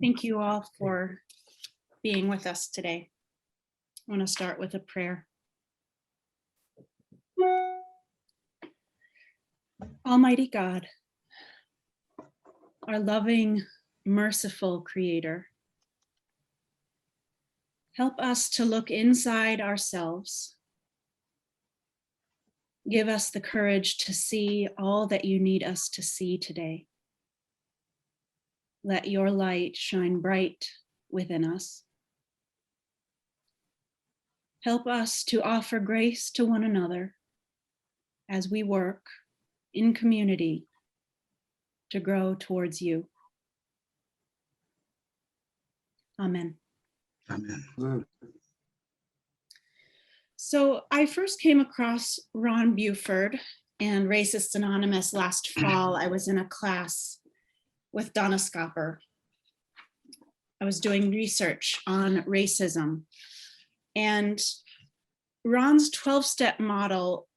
Thank you all for being with us today. I want to start with a prayer. Almighty God, our loving, merciful Creator, help us to look inside ourselves. Give us the courage to see all that you need us to see today. Let your light shine bright within us. Help us to offer grace to one another as we work in community to grow towards you. Amen. Amen. So I first came across Ron Buford and Racists Anonymous last fall. I was in a class with Donna Scopper. I was doing research on racism, and Ron's 12-step model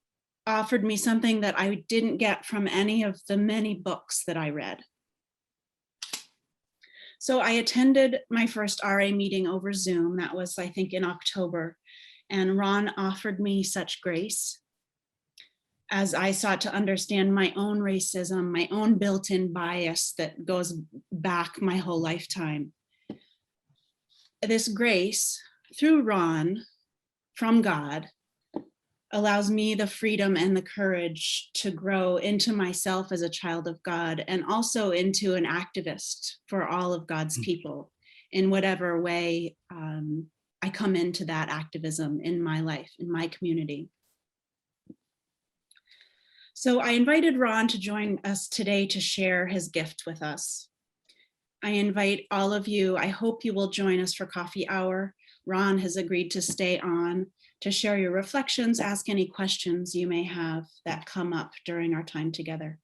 offered me something that I didn't get from any of the many books that I read. So I attended my first RA meeting over Zoom. That was, I think, in October. And Ron offered me such grace as I sought to understand my own racism, my own built-in bias that goes back my whole lifetime. This grace, through Ron, from God, allows me the freedom and the courage to grow into myself as a child of God and also into an activist for all of God's people in whatever way I come into that activism in my life, in my community. So I invited Ron to join us today to share his gift with us. I invite all of you, I hope you will join us for coffee hour. Ron has agreed to stay on to share your reflections, ask any questions you may have that come up during our time together.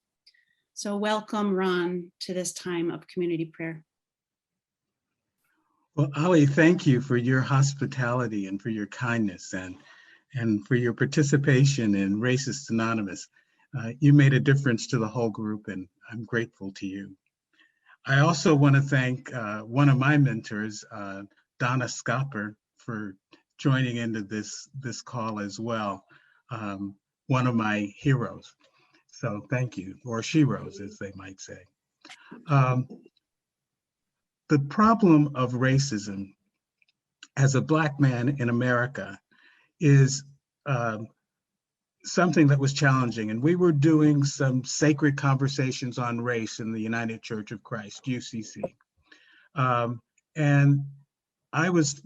So welcome, Ron, to this time of community prayer. Well, Ali, thank you for your hospitality and for your kindness and for your participation in Racists Anonymous. You made a difference to the whole group, and I'm grateful to you. I also want to thank one of my mentors, Donna Scopper, for joining into this call as well. One of my heroes. So thank you, or sheroes, as they might say. The problem of racism as a Black man in America is something that was challenging. And we were doing some sacred conversations on race in the United Church of Christ, UCC. And I was,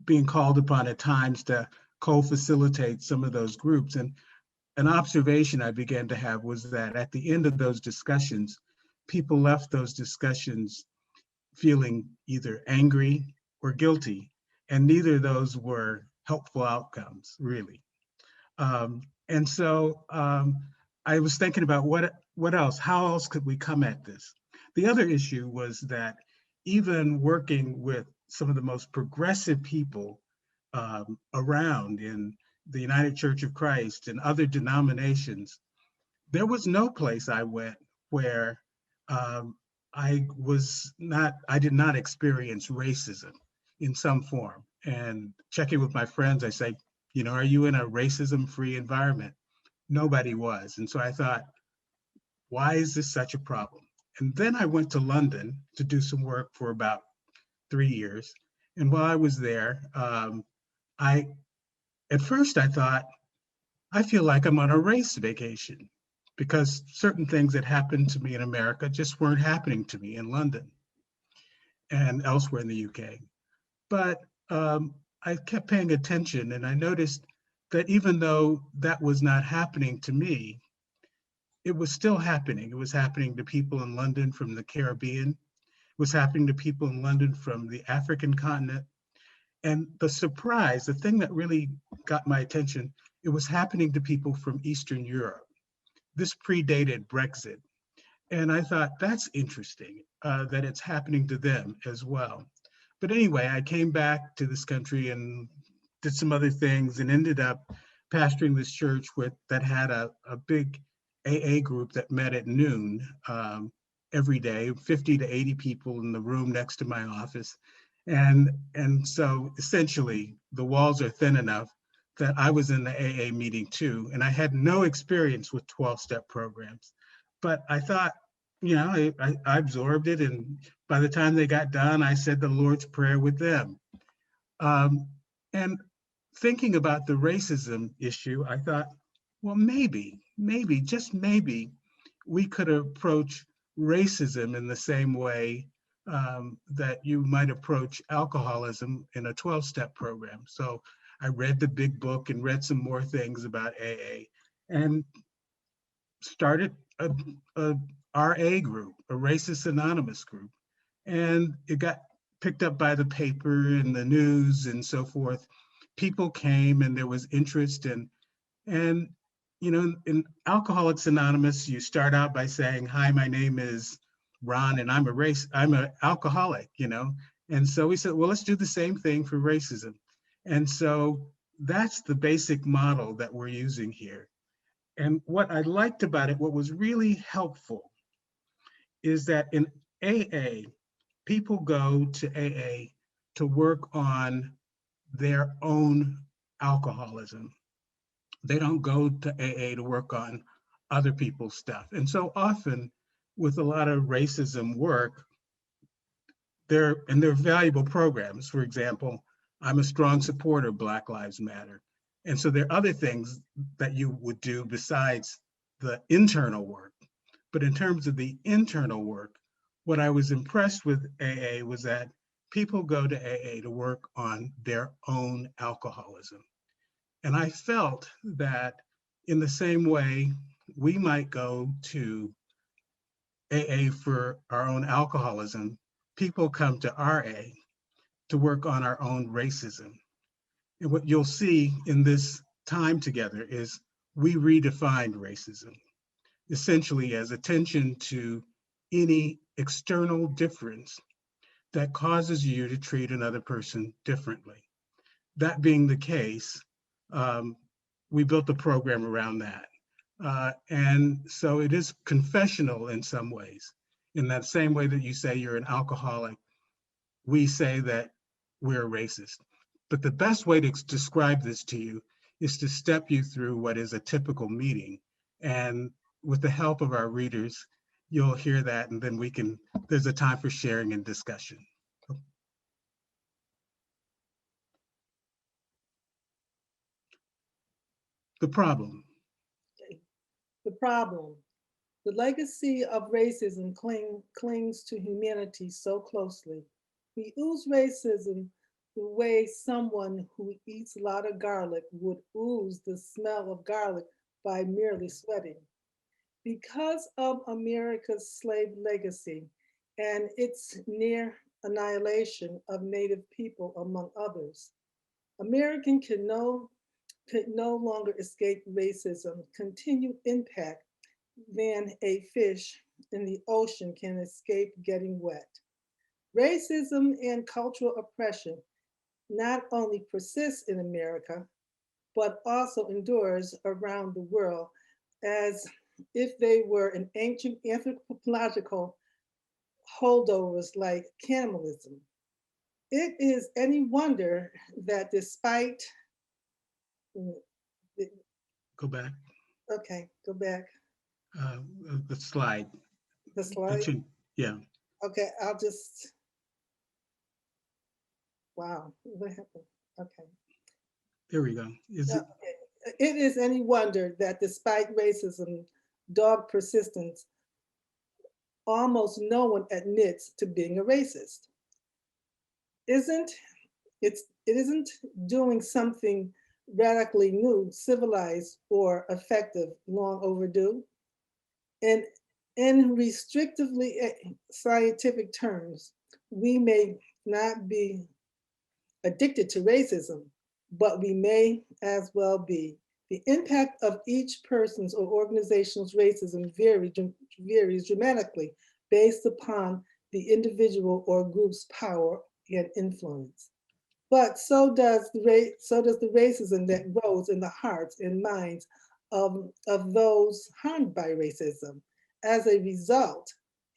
being called upon at times to co-facilitate some of those groups. And an observation I began to have was that at the end of those discussions, people left those discussions feeling either angry or guilty, and neither of those were helpful outcomes, really. And so I was thinking about what else, how else could we come at this? The other issue was that even working with some of the most progressive people around in the United Church of Christ and other denominations, there was no place I went where I did not experience racism in some form. And checking with my friends, I say, are you in a racism-free environment? Nobody was. And so I thought, why is this such a problem? And then I went to London to do some work for about 3 years. And while I was there, at first I thought, I feel like I'm on a race vacation because certain things that happened to me in America just weren't happening to me in London and elsewhere in the UK. But I kept paying attention, and I noticed that even though that was not happening to me, it was still happening. It was happening to people in London from the Caribbean. It was happening to people in London from the African continent. And the surprise, the thing that really got my attention, it was happening to people from Eastern Europe. This predated Brexit. And I thought, that's interesting that it's happening to them as well. But anyway, I came back to this country and did some other things and ended up pastoring this church that had a big AA group that met at noon every day, 50 to 80 people in the room next to my office. And so essentially the walls are thin enough that I was in the AA meeting too. And I had no experience with 12-step programs, but I thought, I absorbed it. And by the time they got done, I said the Lord's Prayer with them. And thinking about the racism issue, I thought, well, maybe, just maybe, we could approach racism in the same way that you might approach alcoholism in a 12-step program. So I read the big book and read some more things about AA and started a RA group, a Racist Anonymous group. And it got picked up by the paper and the news and so forth. People came and there was interest and in Alcoholics Anonymous, you start out by saying, hi, my name is Ron and I'm an alcoholic, And so we said, well, let's do the same thing for racism. And so that's the basic model that we're using here. And what I liked about it, what was really helpful is that in AA, people go to AA to work on their own alcoholism. They don't go to AA to work on other people's stuff. And so often with a lot of racism work, they're valuable programs. For example, I'm a strong supporter of Black Lives Matter. And so there are other things that you would do besides the internal work. But in terms of the internal work, what I was impressed with AA was that people go to AA to work on their own alcoholism. And I felt that in the same way, we might go to AA for our own alcoholism, people come to RA to work on our own racism. And what you'll see in this time together is we redefined racism, essentially as attention to any external difference that causes you to treat another person differently. That being the case, we built a program around that. And so it is confessional in some ways. In that same way that you say you're an alcoholic, we say that we're racist. But the best way to describe this to you is to step you through what is a typical meeting. And with the help of our readers, you'll hear that, and then there's a time for sharing and discussion. The problem. The problem. The legacy of racism clings to humanity so closely. We ooze racism the way someone who eats a lot of garlic would ooze the smell of garlic by merely sweating. Because of America's slave legacy and its near annihilation of Native people, among others, American could no longer escape racism, continued impact than a fish in the ocean can escape getting wet. Racism and cultural oppression not only persists in America, but also endures around the world as if they were an ancient anthropological holdovers like cannibalism. It is any wonder that despite Go back. Okay, go back. The slide. The slide? Yeah. Okay, I'll just, wow, what happened? Okay. There we go. It is any wonder that despite racism, dogged persistence, almost no one admits to being a racist. It isn't doing something radically new, civilized, or effective, long overdue. And in restrictively scientific terms, we may not be addicted to racism, but we may as well be. The impact of each person's or organization's racism varies dramatically based upon the individual or group's power and influence. But so does the racism that grows in the hearts and minds of those harmed by racism. As a result,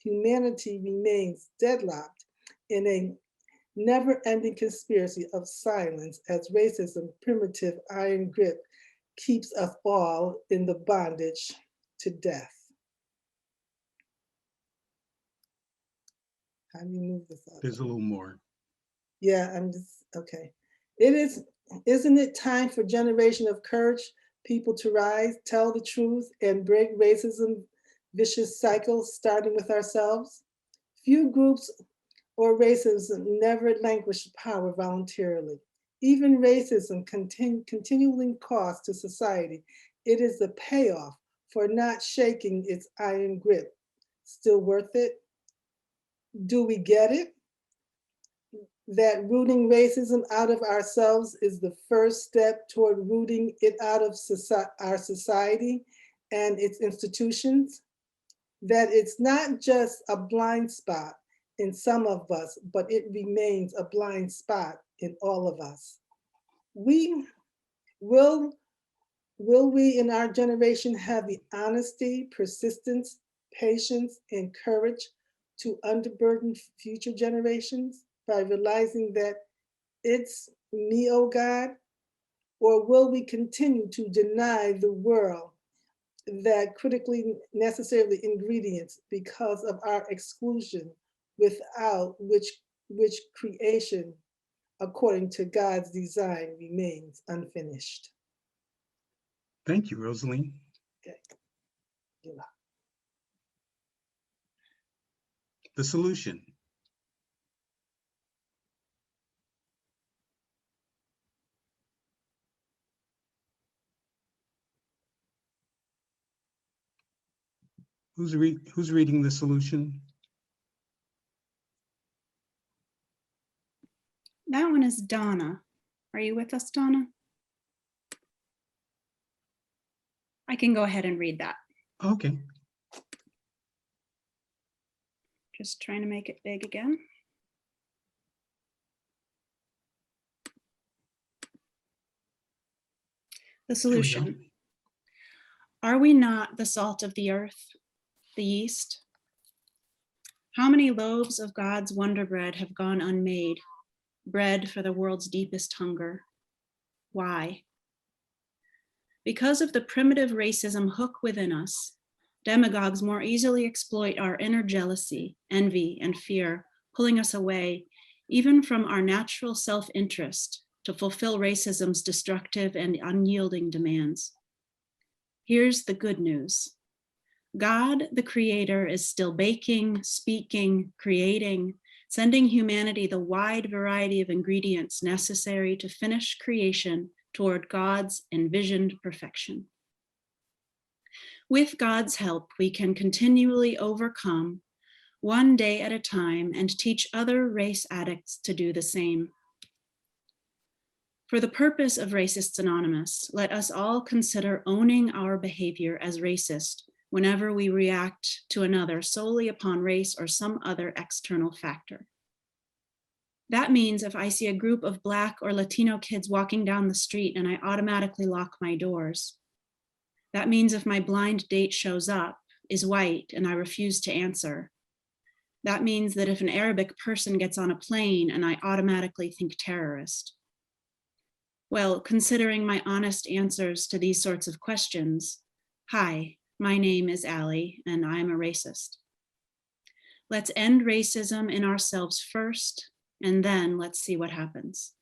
humanity remains deadlocked in a never-ending conspiracy of silence as racism, primitive iron grip, keeps us all in the bondage to death. How do you move this up? There's a little more. Yeah, I'm just, okay. Isn't it time for generation of courage, people to rise, tell the truth, and break racism vicious cycles, starting with ourselves? Few groups or racism never relinquish power voluntarily. Even racism continually costs to society. It is the payoff for not shaking its iron grip. Still worth it? Do we get it? That rooting racism out of ourselves is the first step toward rooting it out of our society and its institutions? That it's not just a blind spot in some of us, but it remains a blind spot in all of us. Will we in our generation have the honesty, persistence, patience, and courage to underburden future generations by realizing that it's me, oh God? Or will we continue to deny the world that critically necessary ingredients because of our exclusion, without which creation, according to God's design, remains unfinished? Thank you, Rosaline. Okay. You're welcome. The solution. Who's reading the solution? That one is Donna. Are you with us, Donna? I can go ahead and read that. Okay. Just trying to make it big again. The There we go. solution. Are we not the salt of the earth, the yeast? How many loaves of God's wonder bread have gone unmade, bread for the world's deepest hunger? Why? Because of the primitive racism hook within us, demagogues more easily exploit our inner jealousy, envy, and fear, pulling us away even from our natural self-interest to fulfill racism's destructive and unyielding demands. Here's the good news. God, the creator, is still baking, speaking, creating, sending humanity the wide variety of ingredients necessary to finish creation toward God's envisioned perfection. With God's help, we can continually overcome, one day at a time, and teach other race addicts to do the same. For the purpose of Racists Anonymous, let us all consider owning our behavior as racist whenever we react to another solely upon race or some other external factor. That means if I see a group of Black or Latino kids walking down the street and I automatically lock my doors. That means if my blind date shows up, is white, and I refuse to answer. That means that if an Arabic person gets on a plane and I automatically think terrorist. Well, considering my honest answers to these sorts of questions, hi, my name is Allie, and I'm a racist. Let's end racism in ourselves first, and then let's see what happens.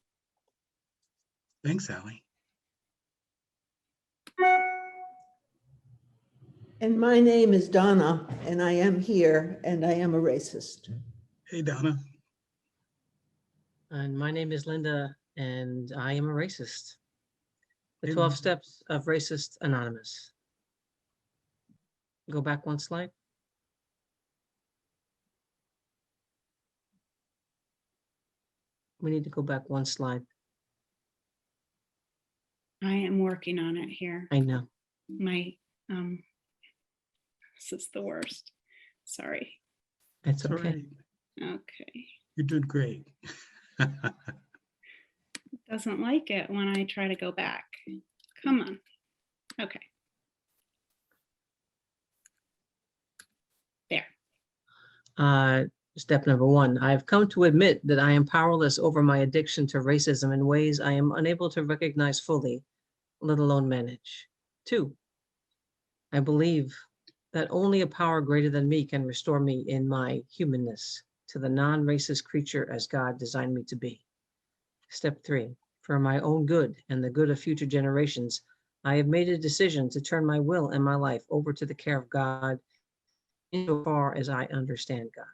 Thanks, Allie. And my name is Donna, and I am here, and I am a racist. Hey, Donna. And my name is Linda, and I am a racist. The Hey, 12 Linda. Steps of Racist Anonymous. Go back one slide. We need to go back one slide. I am working on it here. I know. This is the worst. Sorry. It's It's all okay. right. Okay. You're doing great. It doesn't like it when I try to go back. Come on. Okay. There. Step number 1, I've come to admit that I am powerless over my addiction to racism in ways I am unable to recognize fully, let alone manage. 2, I believe that only a power greater than me can restore me in my humanness to the non-racist creature as God designed me to be. Step 3, for my own good and the good of future generations, I have made a decision to turn my will and my life over to the care of God insofar as I understand God.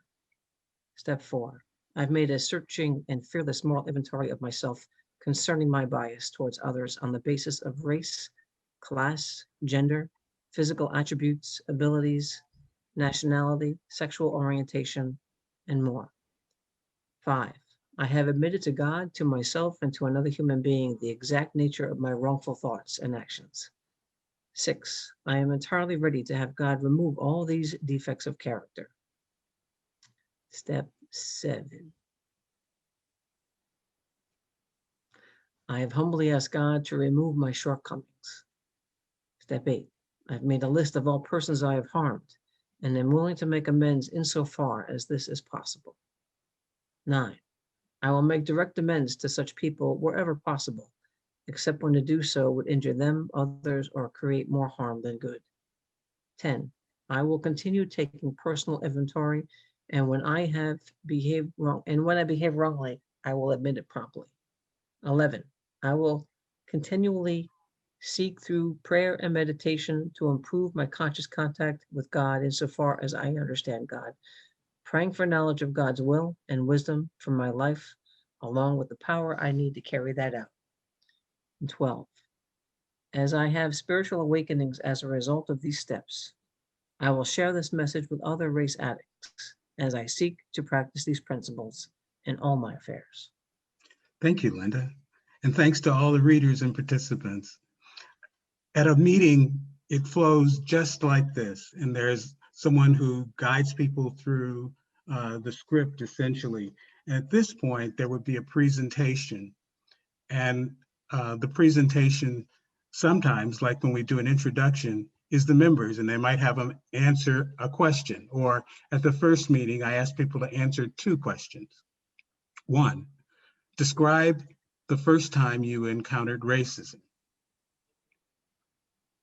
Step 4, I've made a searching and fearless moral inventory of myself concerning my bias towards others on the basis of race, class, gender, physical attributes, abilities, nationality, sexual orientation, and more. 5, I have admitted to God, to myself, and to another human being the exact nature of my wrongful thoughts and actions. 6, I am entirely ready to have God remove all these defects of character. Step 7, I have humbly asked God to remove my shortcomings. Step 8, I've made a list of all persons I have harmed and am willing to make amends insofar as this is possible. 9, I will make direct amends to such people wherever possible, except when to do so would injure them, others, or create more harm than good. 10, I will continue taking personal inventory, and when I behave wrongly, I will admit it promptly. 11, I will continually seek through prayer and meditation to improve my conscious contact with God insofar as I understand God, praying for knowledge of God's will and wisdom for my life, along with the power I need to carry that out. And 12, as I have spiritual awakenings as a result of these steps, I will share this message with other race addicts as I seek to practice these principles in all my affairs. Thank you, Linda. And thanks to all the readers and participants. At a meeting, it flows just like this. And there's someone who guides people through the script, essentially. And at this point, there would be a presentation. And the presentation, sometimes, like when we do an introduction, is the members, and they might have them answer a question. Or at the first meeting, I asked people to answer 2 questions. 1, describe the first time you encountered racism.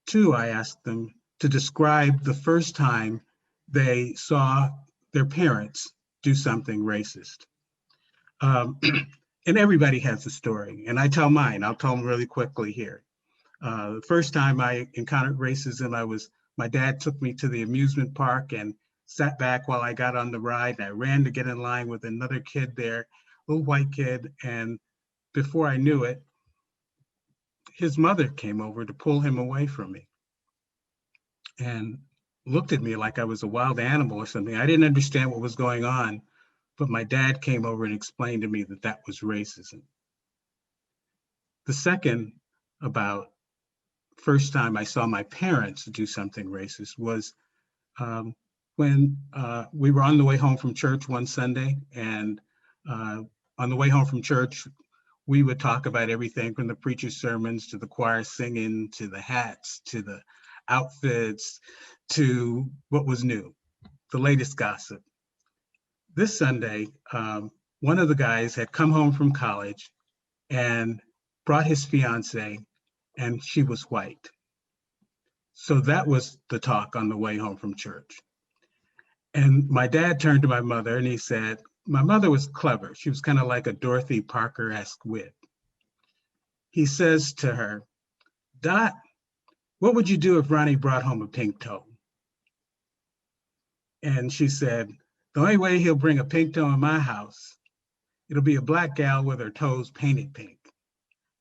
2, I asked them to describe the first time they saw their parents do something racist. And everybody has a story, and I tell mine. I'll tell them really quickly here. The first time I encountered racism, my dad took me to the amusement park and sat back while I got on the ride. And I ran to get in line with another kid there, little white kid, and before I knew it, his mother came over to pull him away from me and looked at me like I was a wild animal or something. I didn't understand what was going on, but my dad came over and explained to me that that was racism. The second about first time I saw my parents do something racist was when we were on the way home from church one Sunday, and on the way home from church, we would talk about everything from the preacher's sermons to the choir singing, to the hats, to the outfits, to what was new, the latest gossip. This Sunday, one of the guys had come home from college and brought his fiance, and she was white. So that was the talk on the way home from church. And my dad turned to my mother and he said, my mother was clever. She was kind of like a Dorothy Parker-esque wit. He says to her, Dot, what would you do if Ronnie brought home a pink toe? And she said, the only way he'll bring a pink toe in my house, it'll be a black gal with her toes painted pink.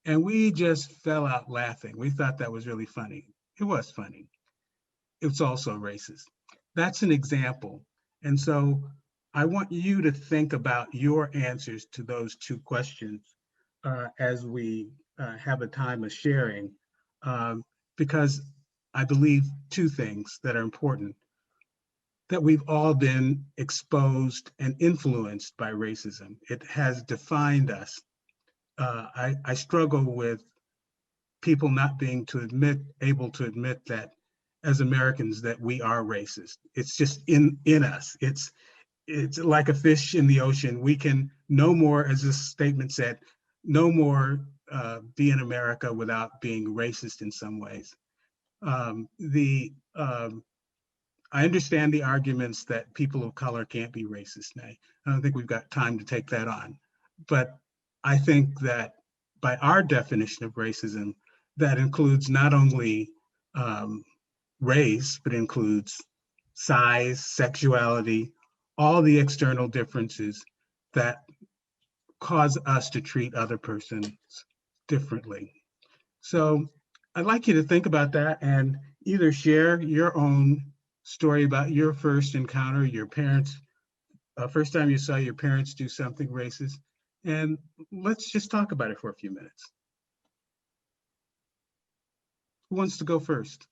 And we just fell out laughing. We thought that was really funny. It was funny. It's also racist. That's an example. And so I want you to think about your answers to those 2 questions as we have a time of sharing, because I believe 2 things that are important: that we've all been exposed and influenced by racism. It has defined us. I struggle with people not being able to admit that as Americans that we are racist. It's just in us. it's like a fish in the ocean. We can no more, as this statement said, no more be in America without being racist in some ways. I understand the arguments that people of color can't be racist now. I don't think we've got time to take that on. But I think that by our definition of racism, that includes not only race, but includes size, sexuality, all the external differences that cause us to treat other persons differently. So I'd like you to think about that and either share your own story about your first encounter, your parents, first time you saw your parents do something racist, and let's just talk about it for a few minutes. Who wants to go first?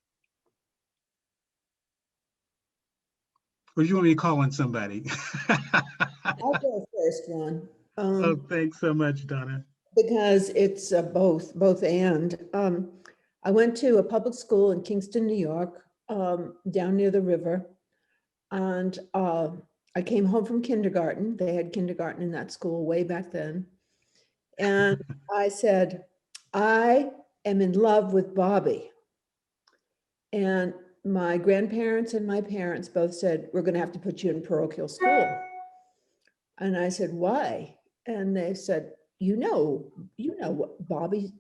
Or do you want me to call on somebody? I'll go first, Ron. Oh, thanks so much, Donna. Because it's both and. I went to a public school in Kingston, New York, down near the river. And I came home from kindergarten. They had kindergarten in that school way back then. And I said, I am in love with Bobby. And my grandparents and my parents both said, we're going to have to put you in parochial school. And I said, why? And they said, you know what Bobby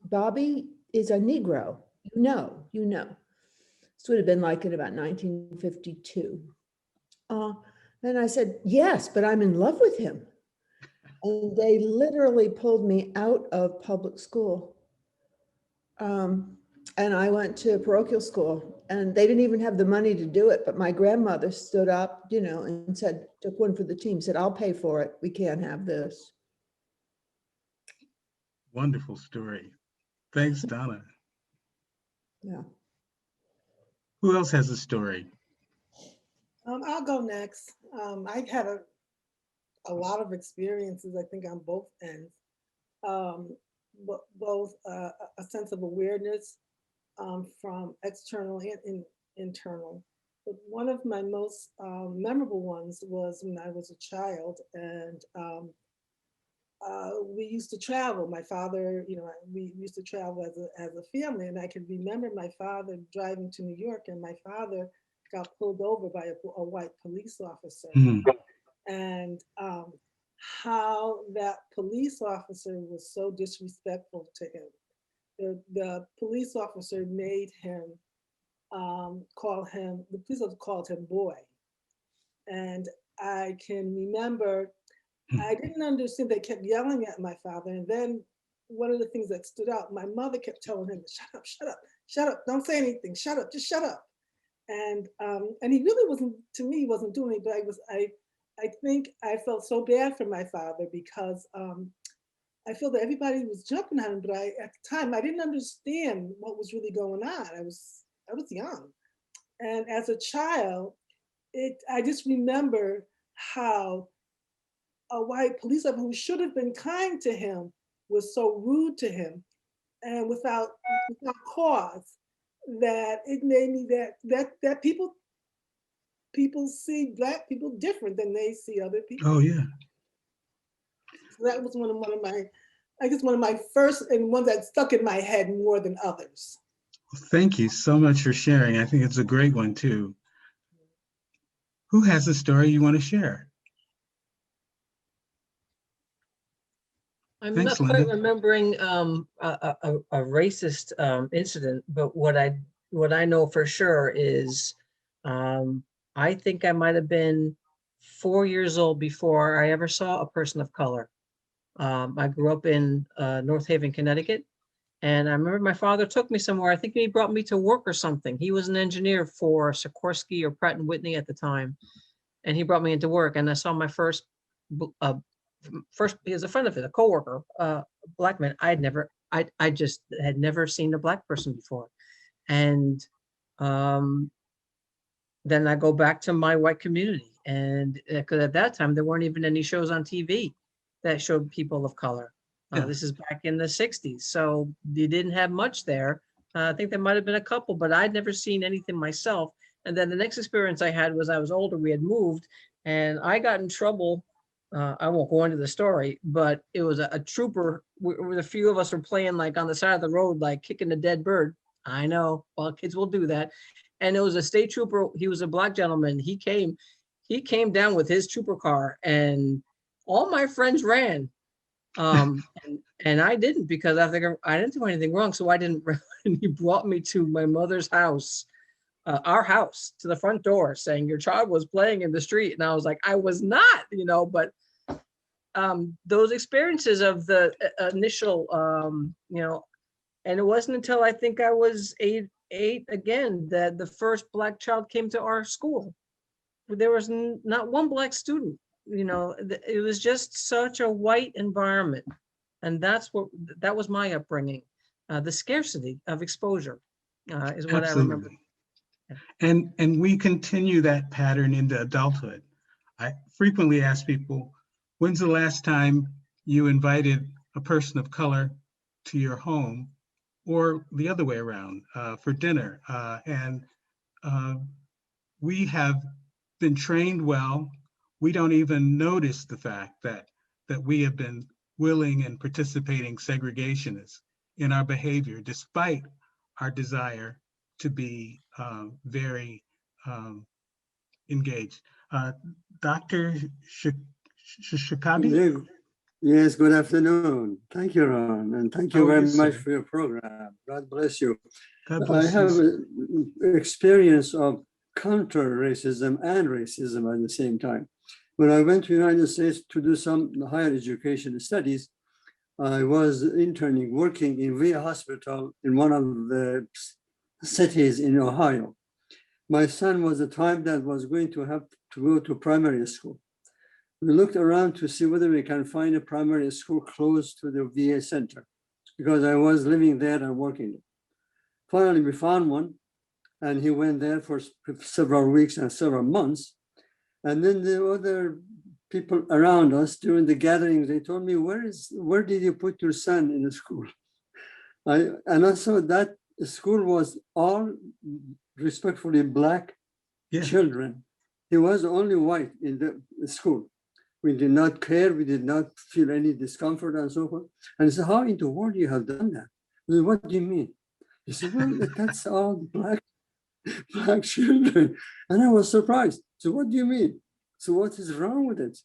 is a Negro. You know. This would have been like in about 1952. Then I said, yes, but I'm in love with him. And they literally pulled me out of public school. And I went to parochial school, and they didn't even have the money to do it. But my grandmother stood up, and said, took one for the team, said, I'll pay for it. We can't have this. Wonderful story. Thanks, Donna. Yeah. Who else has a story? I'll go next. I had a lot of experiences, I think, on both ends. Both a sense of awareness from external and internal. But one of my most memorable ones was when I was a child, and we used to travel. My father, we used to travel as a family, and I can remember my father driving to New York, and my father got pulled over by a white police officer. And how that police officer was so disrespectful to him. The police officer made him the police officer called him boy. And I can remember, I didn't understand, they kept yelling at my father. And then one of the things that stood out, my mother kept telling him, shut up, don't say anything, shut up, just shut up. And he really wasn't doing it, but I think I felt so bad for my father because I feel that everybody was jumping on him, but at the time I didn't understand what was really going on. I was young. And as a child, I just remember how a white police officer who should have been kind to him was so rude to him, and without cause, that it made me that people see Black people different than they see other people. Oh yeah. So that was one of my first, and one that stuck in my head more than others. Thank you so much for sharing. I think it's a great one too. Who has a story you want to share? I'm Thanks, not quite Linda. remembering a racist incident, but what I know for sure is I think I might have been 4 years old before I ever saw a person of color. I grew up in North Haven, Connecticut, and I remember my father took me somewhere. I think he brought me to work or something. He was an engineer for Sikorsky or Pratt & Whitney at the time, and he brought me into work, and I saw my first, he was a friend of his, a coworker, Black man. I just had never seen a Black person before. And then I go back to my white community, and because at that time there weren't even any shows on TV that showed people of color. Yeah. This is back in the 60s, so you didn't have much there. I think there might have been a couple, but I'd never seen anything myself. And then the next experience I had was I was older, we had moved, And I got in trouble. I won't go into the story, but it was a trooper. A few of us were playing like on the side of the road, like kicking a dead bird. I know, well, kids will do that. And it was a state trooper. He was a black gentleman. He came down with his trooper car, and all my friends ran. And I didn't, because I figured I didn't do anything wrong. So I didn't. And he brought me to my mother's house, our house, to the front door, saying your child was playing in the street. And I was like, I was not, but those experiences of the initial, and it wasn't until I think I was eight again that the first black child came to our school. There was not one black student. It was just such a white environment. And that was my upbringing. The scarcity of exposure is what I remember. Absolutely. And we continue that pattern into adulthood. I frequently ask people, when's the last time you invited a person of color to your home, or the other way around, for dinner? We have been trained well. We don't even notice the fact that we have been willing and participating segregationists in our behavior, despite our desire to be very engaged. Dr. Shakabi? Yes, good afternoon. Thank you, Ron, and thank you very much for your program. God bless you. God bless I have you. an experience of counter-racism and racism at the same time. When I went to the United States to do some higher education studies, I was interning, working in VA hospital in one of the cities in Ohio. My son was the type that was going to have to go to primary school. We looked around to see whether we can find a primary school close to the VA center, because I was living there and working there. Finally, we found one, and he went there for several weeks and several months. And then the other people around us during the gatherings, they told me, where did you put your son in the school? And I saw that the school was all respectfully black children. He was only white in the school. We did not care. We did not feel any discomfort and so forth. And I said, how in the world you have done that? I said, what do you mean? He said, well, that's all black children. And I was surprised. So what do you mean? So what is wrong with it?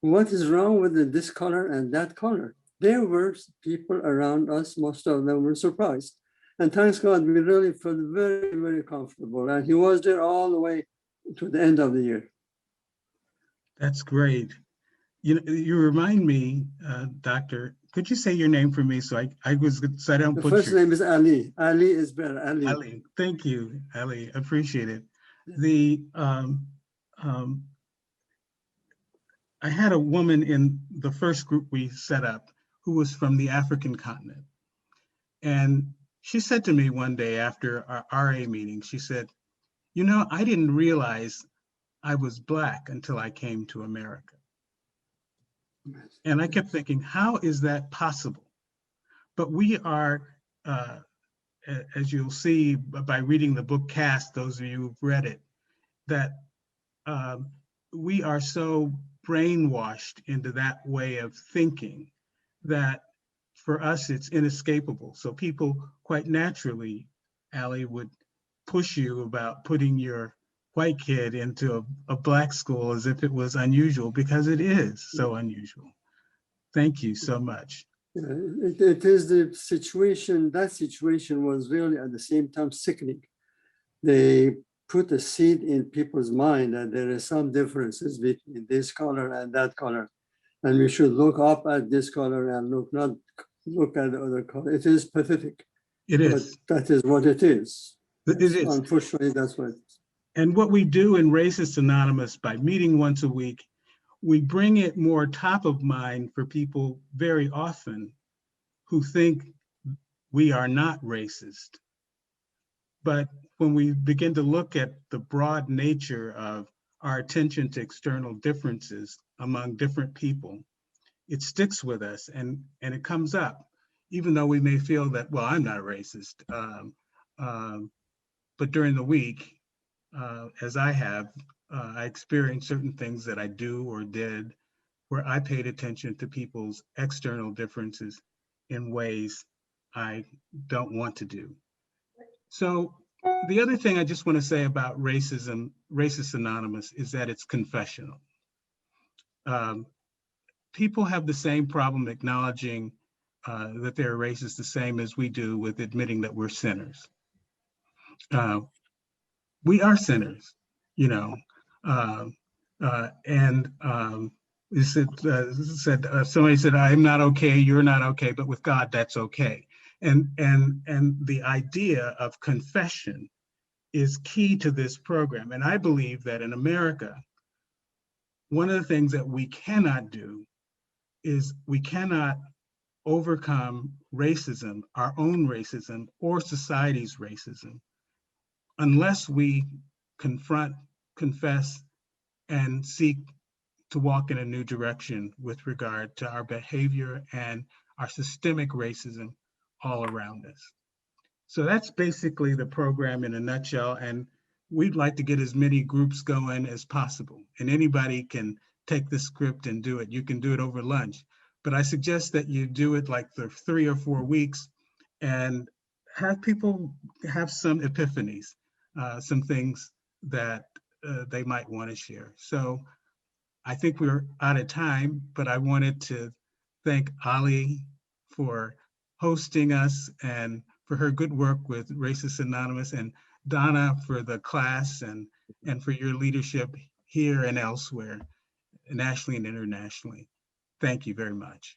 What is wrong with this color and that color? There were people around us, most of them were surprised. And thanks God, we really felt very, very comfortable. And he was there all the way to the end of the year. That's great. You remind me, Doctor, could you say your name for me so I don't The butcher? first name is Ali. Ali is better. Ali. Ali, thank you, Ali, appreciate it. I had a woman in the first group we set up who was from the African continent. And she said to me one day after our RA meeting, she said, I didn't realize I was Black until I came to America. And I kept thinking, how is that possible? But we are, as you'll see by reading the book Caste, those of you who've read it, that we are so brainwashed into that way of thinking that for us it's inescapable. So people quite naturally, Ali, would push you about putting your white kid into a Black school as if it was unusual, because it is so unusual. Thank you so much. It is the situation, that situation was really at the same time sickening. They put a seed in people's mind that there are some differences between this color and that color. And we should look up at this color and not look at the other color. It is pathetic. It is. But that is what it is. It is. Unfortunately, that's what it is. And what we do in Racist Anonymous by meeting once a week, we bring it more top of mind for people very often who think we are not racist. But when we begin to look at the broad nature of our attention to external differences among different people, it sticks with us and it comes up, even though we may feel that, well, I'm not racist. But during the week, as I have, I experienced certain things that I do or did where I paid attention to people's external differences in ways I don't want to do. So the other thing I just want to say about racism, Racist Anonymous, is that it's confessional. People have the same problem acknowledging that they're racist the same as we do with admitting that we're sinners. We are sinners, you know, and somebody said, "I'm not okay, you're not okay, but with God, that's okay." And the idea of confession is key to this program. And I believe that in America, one of the things that we cannot do is we cannot overcome racism, our own racism, or society's racism, unless we confront, confess, and seek to walk in a new direction with regard to our behavior and our systemic racism all around us. So that's basically the program in a nutshell. And we'd like to get as many groups going as possible. And anybody can take the script and do it. You can do it over lunch. But I suggest that you do it like for 3 or 4 weeks and have people have some epiphanies, some things that they might want to share. So I think we're out of time, but I wanted to thank Ali for hosting us and for her good work with Racist Anonymous, and Donna for the class and for your leadership here and elsewhere, nationally and internationally. Thank you very much.